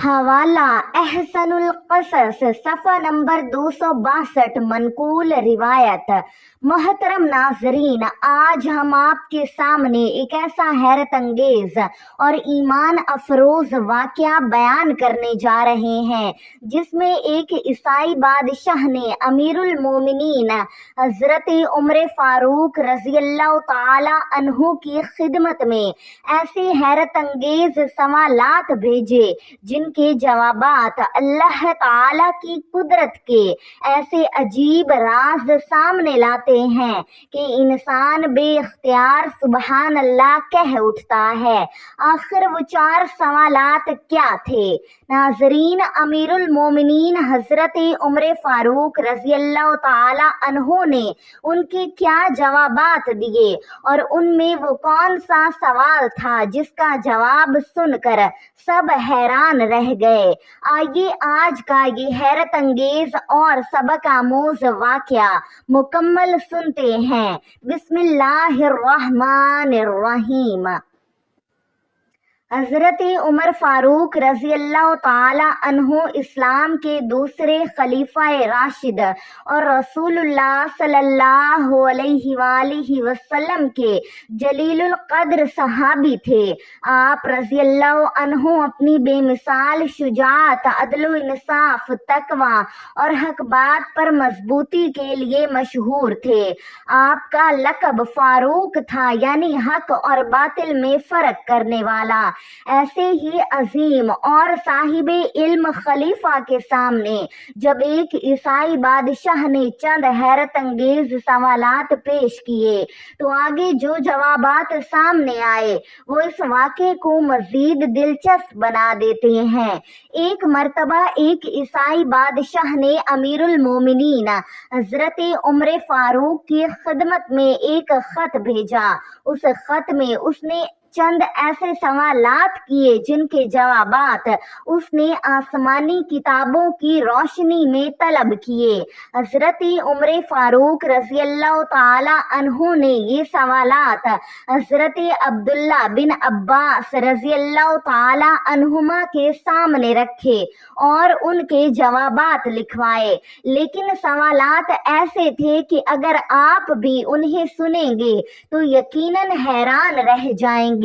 حوالہ احسن القصص صفحہ نمبر 262 منقول روایت۔ محترم ناظرین، آج ہم آپ کے سامنے ایک ایسا حیرت انگیز اور ایمان افروز واقعہ بیان کرنے جا رہے ہیں جس میں ایک عیسائی بادشاہ نے امیر المومنین حضرت عمر فاروق رضی اللہ تعالی عنہ کی خدمت میں ایسے حیرت انگیز سوالات بھیجے جن کے جوابات اللہ تعالی کی قدرت کے ایسے عجیب راز سامنے لاتے ہیں کہ انسان بے اختیار سبحان اللہ کہہ اٹھتا ہے۔ آخر وہ 4 سوالات کیا تھے؟ ناظرین، امیر المومنین حضرت عمر فاروق رضی اللہ تعالی عنہ نے ان کے کیا جوابات دیے اور ان میں وہ کون سا سوال تھا جس کا جواب سن کر سب حیران رہ گئے۔ آئیے آج کا یہ حیرت انگیز اور سبق آموز واقعہ مکمل سنتے ہیں۔ بسم اللہ الرحمن الرحیم۔ حضرت عمر فاروق رضی اللہ تعالی عنہ اسلام کے دوسرے خلیفہ راشد اور رسول اللہ صلی اللہ علیہ وآلہ وسلم کے جلیل القدر صحابی تھے۔ آپ رضی اللہ عنہ اپنی بے مثال شجاعت، عدل و انصاف، تقوی اور حق بات پر مضبوطی کے لیے مشہور تھے۔ آپ کا لقب فاروق تھا، یعنی حق اور باطل میں فرق کرنے والا۔ ایسے ہی عظیم اور صاحب علم خلیفہ کے سامنے جب ایک عیسائی بادشاہ نے چند حیرت انگیز سوالات پیش کیے تو آگے جو جوابات سامنے آئے وہ اس واقعے کو مزید دلچسپ بنا دیتے ہیں۔ ایک مرتبہ ایک عیسائی بادشاہ نے امیر المومنین حضرت عمر فاروق کی خدمت میں ایک خط بھیجا۔ اس خط میں اس نے چند ایسے سوالات کیے جن کے جوابات اس نے آسمانی کتابوں کی روشنی میں طلب کیے۔ حضرت عمر فاروق رضی اللہ تعالی عنہ نے یہ سوالات حضرت عبداللہ بن عباس رضی اللہ تعالی عنہما کے سامنے رکھے اور ان کے جوابات لکھوائے، لیکن سوالات ایسے تھے کہ اگر آپ بھی انہیں سنیں گے تو یقیناً حیران رہ جائیں گے۔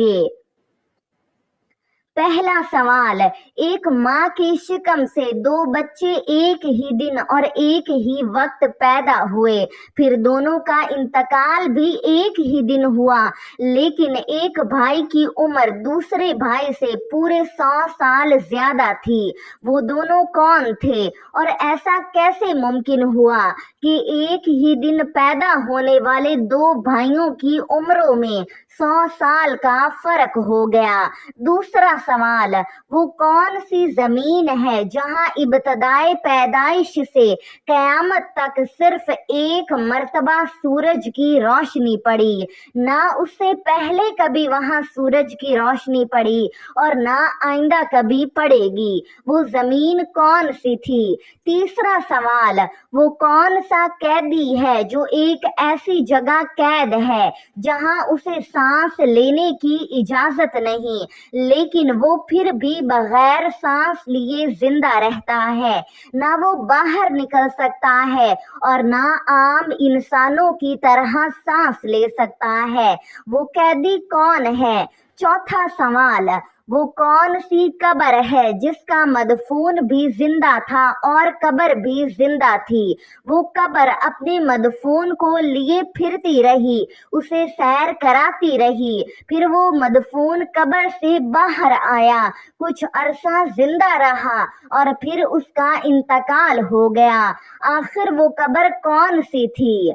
پہلا سوال، ایک ماں کے شکم سے 2 بچے ایک ہی دن اور ایک ہی وقت پیدا ہوئے، پھر دونوں کا انتقال بھی ایک ہی دن ہوا، لیکن ایک بھائی کی عمر دوسرے بھائی سے پورے 100 سال زیادہ تھی، وہ دونوں کون تھے اور ایسا کیسے ممکن ہوا کہ ایک ہی دن پیدا ہونے والے 2 بھائیوں کی عمروں میں 100 سال کا فرق ہو گیا؟ دوسرا سوال، وہ کون سی زمین ہے جہاں ابتدائے پیدائش سے قیامت تک صرف ایک مرتبہ سورج کی روشنی پڑی، نہ اس سے پہلے کبھی وہاں سورج کی روشنی پڑی اور نہ آئندہ کبھی پڑے گی؟ وہ زمین کون سی تھی؟ تیسرا سوال، وہ کون سا قیدی ہے جو ایک ایسی جگہ قید ہے جہاں اسے سانس لینے کی اجازت نہیں، لیکن وہ پھر بھی بغیر سانس لیے زندہ رہتا ہے، نہ وہ باہر نکل سکتا ہے اور نہ عام انسانوں کی طرح سانس لے سکتا ہے؟ وہ قیدی کون ہے؟ چوتھا سوال، وہ کون سی قبر ہے جس کا مدفون بھی زندہ تھا اور قبر بھی زندہ تھی؟ وہ قبر اپنے مدفون کو لیے پھرتی رہی، اسے سیر کراتی رہی، پھر وہ مدفون قبر سے باہر آیا، کچھ عرصہ زندہ رہا اور پھر اس کا انتقال ہو گیا۔ آخر وہ قبر کون سی تھی؟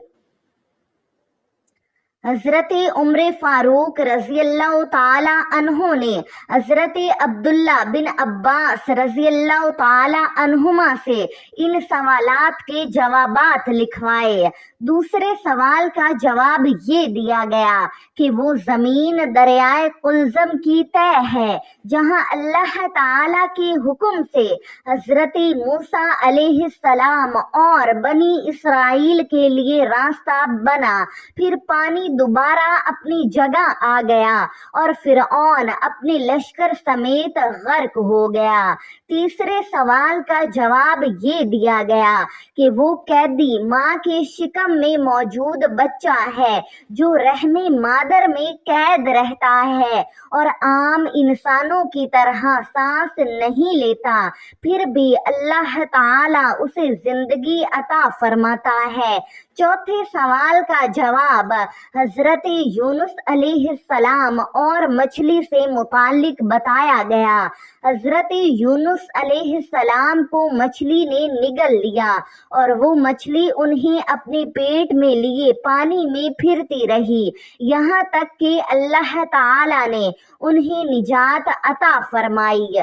حضرت عمر فاروق رضی اللہ تعالی عنہ نے حضرت عبداللہ بن عباس رضی اللہ تعالی عنہما سے ان سوالات کے جوابات لکھوائے۔ دوسرے سوال کا جواب یہ دیا گیا کہ وہ زمین دریائے قلزم کی تہ ہے جہاں اللہ تعالی کے حکم سے حضرت موسیٰ علیہ السلام اور بنی اسرائیل کے لیے راستہ بنا، پھر پانی دوبارہ اپنی جگہ آ گیا اور فرعون اپنے لشکر سمیت غرق ہو گیا۔ تیسرے سوال کا جواب یہ دیا گیا کہ وہ قیدی ماں کے شکم میں موجود بچہ ہے جو رحم مادر میں قید رہتا ہے اور عام انسانوں کی طرح سانس نہیں لیتا، پھر بھی اللہ تعالیٰ اسے زندگی عطا فرماتا ہے۔ چوتھے سوال کا جواب حضرت یونس علیہ السلام اور مچھلی سے متعلق بتایا گیا۔ حضرت یونس علیہ السلام کو مچھلی نے نگل لیا اور وہ مچھلی انہیں اپنے پیٹ میں لیے پانی میں پھرتی رہی یہاں تک کہ اللہ تعالیٰ نے انہیں نجات عطا فرمائی۔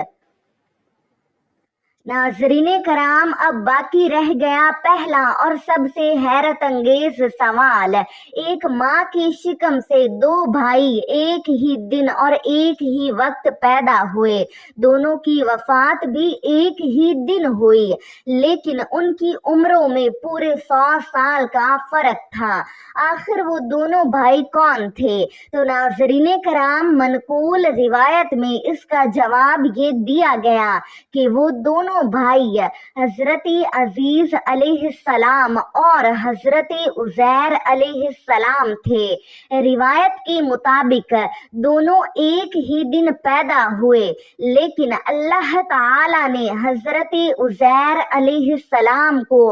ناظرین کرام، اب باقی رہ گیا پہلا اور سب سے حیرت انگیز سوال۔ ایک ماں کی شکم سے دو بھائی ایک ہی دن اور ایک ہی وقت پیدا ہوئے، دونوں کی وفات بھی ایک ہی دن ہوئی، لیکن ان کی عمروں میں پورے 100 سال کا فرق تھا۔ آخر وہ دونوں بھائی کون تھے؟ تو ناظرین کرام، منقول روایت میں اس کا جواب یہ دیا گیا کہ وہ دونوں بھائی حضرت عزیز علیہ السلام اور حضرت عزیر علیہ السلام تھے۔ روایت کے مطابق دونوں ایک ہی دن پیدا ہوئے، لیکن اللہ تعالیٰ نے حضرت عزیر علیہ السلام کو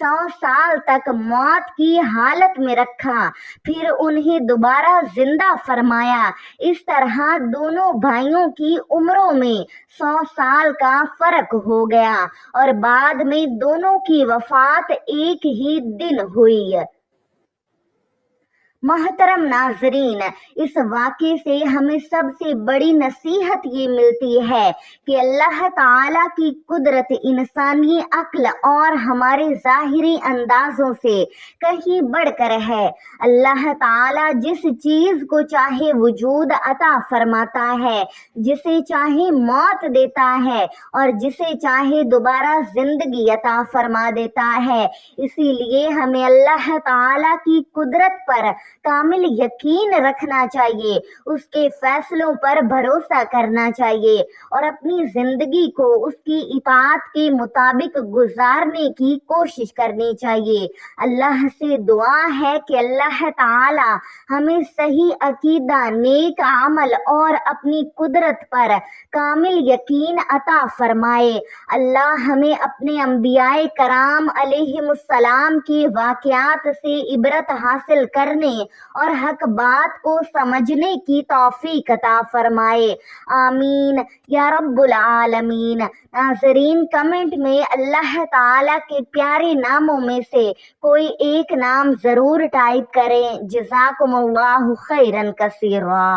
100 سال تک موت کی حالت میں رکھا، پھر انہیں دوبارہ زندہ فرمایا۔ اس طرح دونوں بھائیوں کی عمروں میں 100 سال کا فرق ہو گیا اور بعد میں دونوں کی وفات ایک ہی دن ہوئی۔ محترم ناظرین، اس واقعے سے ہمیں سب سے بڑی نصیحت یہ ملتی ہے کہ اللہ تعالیٰ کی قدرت انسانی عقل اور ہمارے ظاہری اندازوں سے کہیں بڑھ کر ہے۔ اللہ تعالیٰ جس چیز کو چاہے وجود عطا فرماتا ہے، جسے چاہے موت دیتا ہے اور جسے چاہے دوبارہ زندگی عطا فرما دیتا ہے۔ اسی لیے ہمیں اللہ تعالیٰ کی قدرت پر کامل یقین رکھنا چاہیے، اس کے فیصلوں پر بھروسہ کرنا چاہیے اور اپنی زندگی کو اس کی اطاعت کے مطابق گزارنے کی کوشش کرنی چاہیے۔ اللہ سے دعا ہے کہ اللہ تعالی ہمیں صحیح عقیدہ، نیک عمل اور اپنی قدرت پر کامل یقین عطا فرمائے۔ اللہ ہمیں اپنے انبیاء کرام علیہم السلام کے واقعات سے عبرت حاصل کرنے اور حق بات کو سمجھنے کی توفیق عطا فرمائے، آمین یا رب العالمین۔ ناظرین، کمنٹ میں اللہ تعالیٰ کے پیارے ناموں میں سے کوئی ایک نام ضرور ٹائپ کریں۔ جزاکم اللہ خیرا کثیرا۔